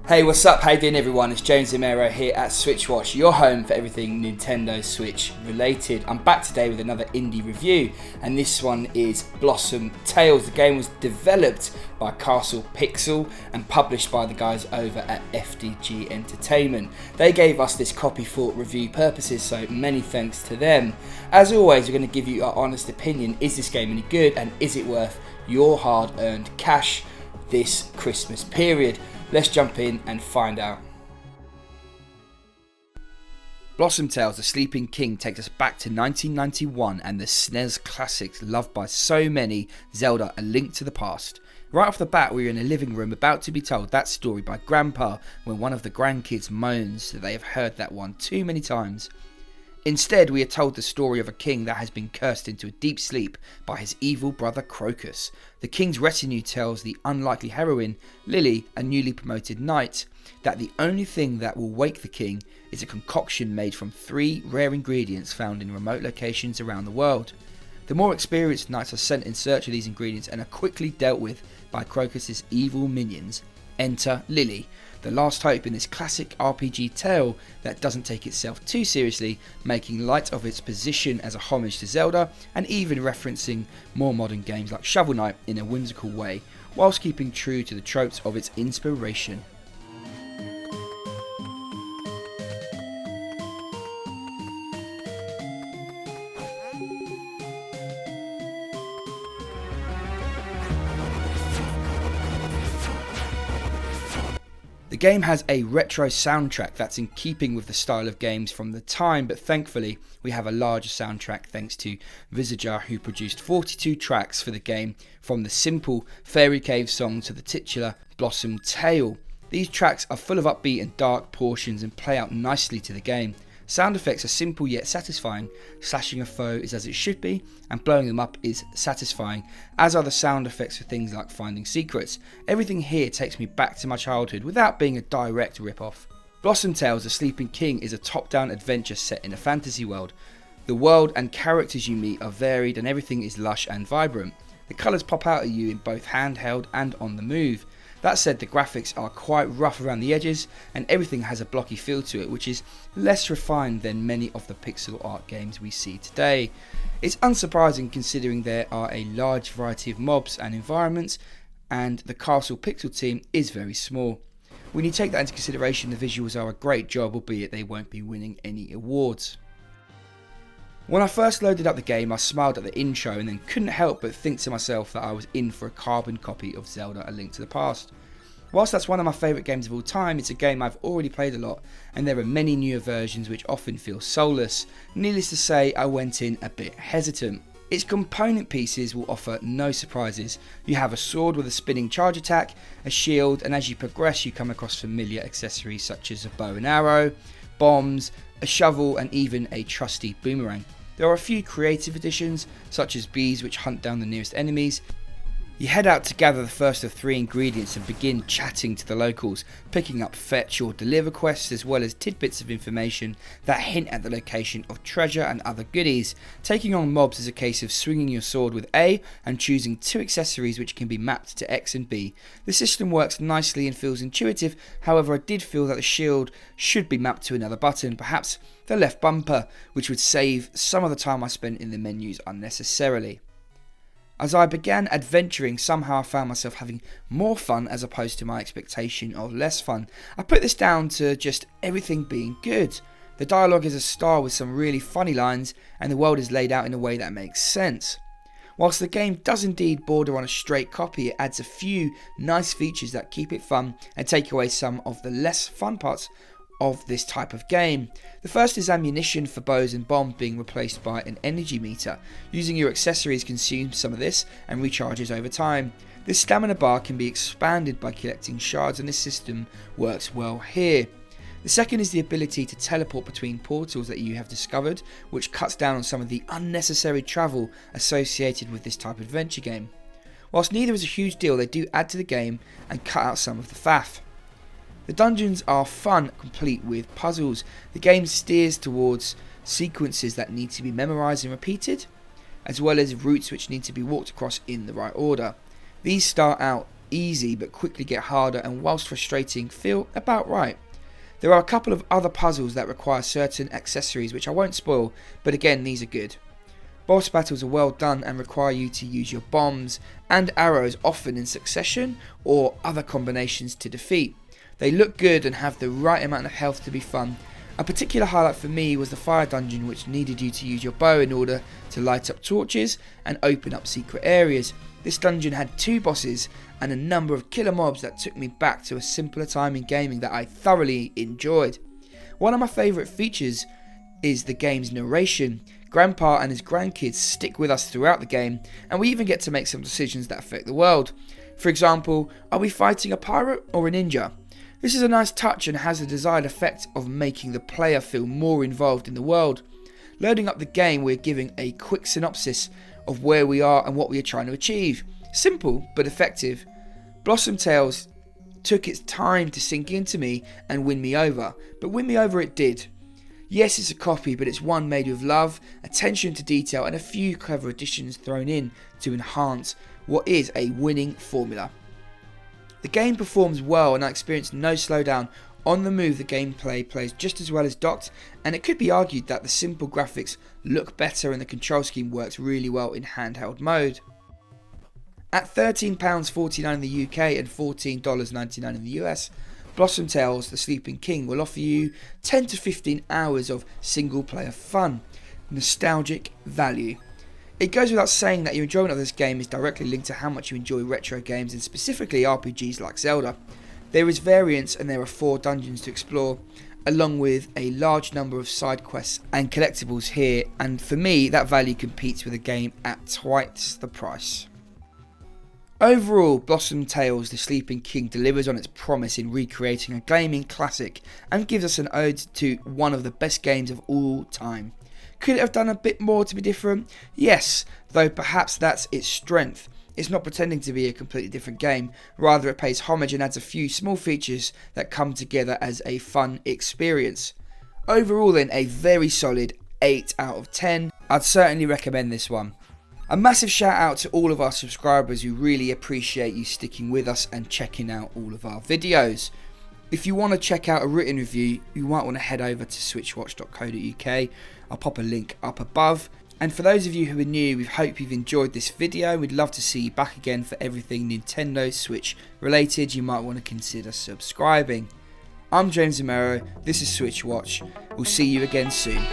Hey, what's up? How you doing, everyone? It's James Amero here at SwitchWatch, your home for everything Nintendo Switch related. I'm back today with another indie review, and this one is Blossom Tales. The game was developed by Castle Pixel and published by the guys over at FDG Entertainment. They gave us this copy for review purposes, so many thanks to them. As always, we're going to give you our honest opinion. Is this game any good, and is it worth your hard-earned cash this Christmas period? Let's jump in and find out. Blossom Tales, The Sleeping King takes us back to 1991 and the SNES classics loved by so many, Zelda: A Link to the Past. Right off the bat, we're in a living room about to be told that story by Grandpa when one of the grandkids moans that they have heard that one too many times. Instead, we are told the story of a king that has been cursed into a deep sleep by his evil brother Crocus. The king's retinue tells the unlikely heroine, Lily, a newly promoted knight, that the only thing that will wake the king is a concoction made from 3 rare ingredients found in remote locations around the world. The more experienced knights are sent in search of these ingredients and are quickly dealt with by Crocus's evil minions. Enter Lily, the last hope in this classic RPG tale that doesn't take itself too seriously, making light of its position as a homage to Zelda and even referencing more modern games like Shovel Knight in a whimsical way, whilst keeping true to the tropes of its inspiration. The game has a retro soundtrack that's in keeping with the style of games from the time, but thankfully we have a larger soundtrack thanks to Visager, who produced 42 tracks for the game, from the simple Fairy Cave song to the titular Blossom Tale. These tracks are full of upbeat and dark portions and play out nicely to the game. Sound effects are simple yet satisfying. Slashing a foe is as it should be, and blowing them up is satisfying, as are the sound effects for things like finding secrets. Everything here takes me back to my childhood without being a direct rip-off. Blossom Tales: The Sleeping King is a top-down adventure set in a fantasy world. The world and characters you meet are varied and everything is lush and vibrant. The colours pop out at you in both handheld and on the move. That said, the graphics are quite rough around the edges and everything has a blocky feel to it, which is less refined than many of the pixel art games we see today. It's unsurprising considering there are a large variety of mobs and environments, and the Castle Pixel team is very small. When you take that into consideration, the visuals are a great job, albeit they won't be winning any awards. When I first loaded up the game, I smiled at the intro and then couldn't help but think to myself that I was in for a carbon copy of Zelda: A Link to the Past. Whilst that's one of my favourite games of all time, it's a game I've already played a lot, and there are many newer versions which often feel soulless. Needless to say, I went in a bit hesitant. Its component pieces will offer no surprises. You have a sword with a spinning charge attack, a shield, and as you progress you come across familiar accessories such as a bow and arrow, bombs, a shovel, and even a trusty boomerang. There are a few creative additions, such as bees which hunt down the nearest enemies. You head out to gather the first of 3 ingredients and begin chatting to the locals, picking up fetch or deliver quests as well as tidbits of information that hint at the location of treasure and other goodies. Taking on mobs is a case of swinging your sword with A and choosing 2 accessories which can be mapped to X and B. The system works nicely and feels intuitive, however I did feel that the shield should be mapped to another button, perhaps the left bumper, which would save some of the time I spent in the menus unnecessarily. As I began adventuring, somehow I found myself having more fun as opposed to my expectation of less fun. I put this down to just everything being good. The dialogue is a star with some really funny lines, and the world is laid out in a way that makes sense. Whilst the game does indeed border on a straight copy, it adds a few nice features that keep it fun and take away some of the less fun parts of this type of game. The first is ammunition for bows and bombs being replaced by an energy meter. Using your accessories consumes some of this and recharges over time. This stamina bar can be expanded by collecting shards, and this system works well here. The second is the ability to teleport between portals that you have discovered, which cuts down on some of the unnecessary travel associated with this type of adventure game. Whilst neither is a huge deal, they do add to the game and cut out some of the faff. The dungeons are fun, complete with puzzles. The game steers towards sequences that need to be memorised and repeated, as well as routes which need to be walked across in the right order. These start out easy but quickly get harder and whilst frustrating feel about right. There are a couple of other puzzles that require certain accessories which I won't spoil, but again these are good. Boss battles are well done and require you to use your bombs and arrows often in succession or other combinations to defeat. They look good and have the right amount of health to be fun. A particular highlight for me was the fire dungeon, which needed you to use your bow in order to light up torches and open up secret areas. This dungeon had 2 bosses and a number of killer mobs that took me back to a simpler time in gaming that I thoroughly enjoyed. One of my favourite features is the game's narration. Grandpa and his grandkids stick with us throughout the game, and we even get to make some decisions that affect the world. For example, are we fighting a pirate or a ninja? This is a nice touch and has the desired effect of making the player feel more involved in the world. Loading up the game, we're giving a quick synopsis of where we are and what we are trying to achieve. Simple but effective. Blossom Tales took its time to sink into me and win me over, but win me over it did. Yes, it's a copy, but it's one made with love, attention to detail and a few clever additions thrown in to enhance what is a winning formula. The game performs well and I experienced no slowdown. On the move, the gameplay plays just as well as docked, and it could be argued that the simple graphics look better and the control scheme works really well in handheld mode. At £13.49 in the UK and $14.99 in the US, Blossom Tales The Sleeping King will offer you 10 to 15 hours of single player fun, nostalgic value. It goes without saying that your enjoyment of this game is directly linked to how much you enjoy retro games and specifically RPGs like Zelda. There is variance and there are 4 dungeons to explore, along with a large number of side quests and collectibles here, and for me that value competes with a game at twice the price. Overall, Blossom Tales The Sleeping King delivers on its promise in recreating a gaming classic and gives us an ode to one of the best games of all time. Could it have done a bit more to be different? Yes, though perhaps that's its strength. It's not pretending to be a completely different game, rather it pays homage and adds a few small features that come together as a fun experience. Overall then, a very solid 8 out of 10. I'd certainly recommend this one. A massive shout out to all of our subscribers who really appreciate you sticking with us and checking out all of our videos. If you want to check out a written review, you might want to head over to switchwatch.co.uk. I'll pop a link up above. And for those of you who are new, we hope you've enjoyed this video. We'd love to see you back again for everything Nintendo Switch related. You might want to consider subscribing. I'm James Romero, this is SwitchWatch. We'll see you again soon.